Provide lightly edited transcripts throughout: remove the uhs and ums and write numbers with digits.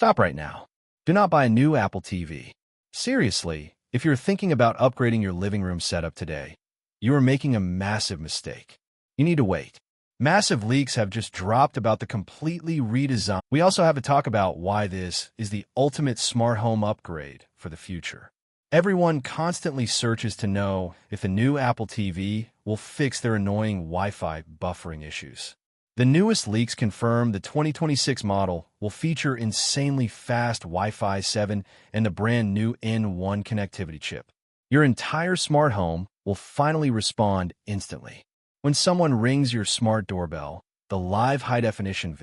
Stop right now. Do not buy a new Apple TV. Seriously, if you're thinking about upgrading your living room setup today, you are making a massive mistake. You need to wait. Massive leaks have just dropped about the completely redesigned. We also have to talk about why this is the ultimate smart home upgrade for the future. Everyone constantly searches to know if the new Apple TV will fix their annoying Wi-Fi buffering issues. The newest leaks confirm the 2026 model will feature insanely fast Wi-Fi 7 and the brand new N1 connectivity chip. Your entire smart home will finally respond instantly. When someone rings your smart doorbell, the live high-definition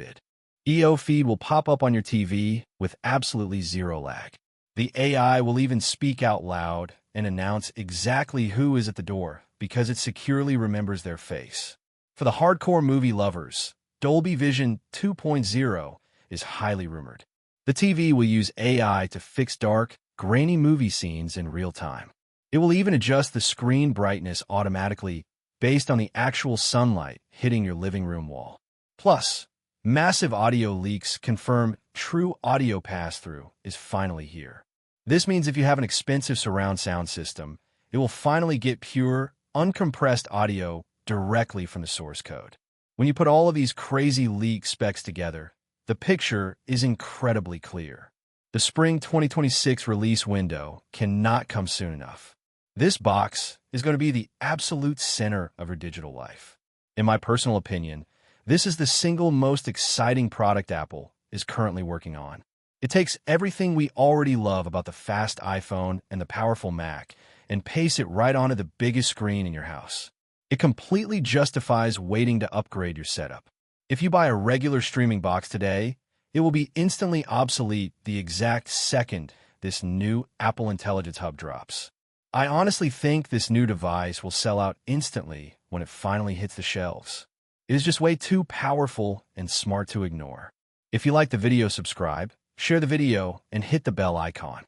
EO feed will pop up on your TV with absolutely zero lag. The AI will even speak out loud and announce exactly who is at the door because it securely remembers their face. For the hardcore movie lovers, Dolby Vision 2.0 is highly rumored. The TV will use AI to fix dark, grainy movie scenes in real time. It will even adjust the screen brightness automatically based on the actual sunlight hitting your living room wall. Plus, massive audio leaks confirm true audio pass-through is finally here. This means if you have an expensive surround sound system, it will finally get pure, uncompressed audio directly from the source code. When you put all of these crazy leak specs together, the picture is incredibly clear. The spring 2026 release window cannot come soon enough. This box is going to be the absolute center of your digital life. In my personal opinion, this is the single most exciting product Apple is currently working on. It takes everything we already love about the fast iPhone and the powerful Mac and pastes it right onto the biggest screen in your house. It completely justifies waiting to upgrade your setup. If you buy a regular streaming box today, it will be instantly obsolete the exact second this new Apple Intelligence Hub drops. I honestly think this new device will sell out instantly when it finally hits the shelves. It is just way too powerful and smart to ignore. If you like the video, subscribe, share the video, and hit the bell icon.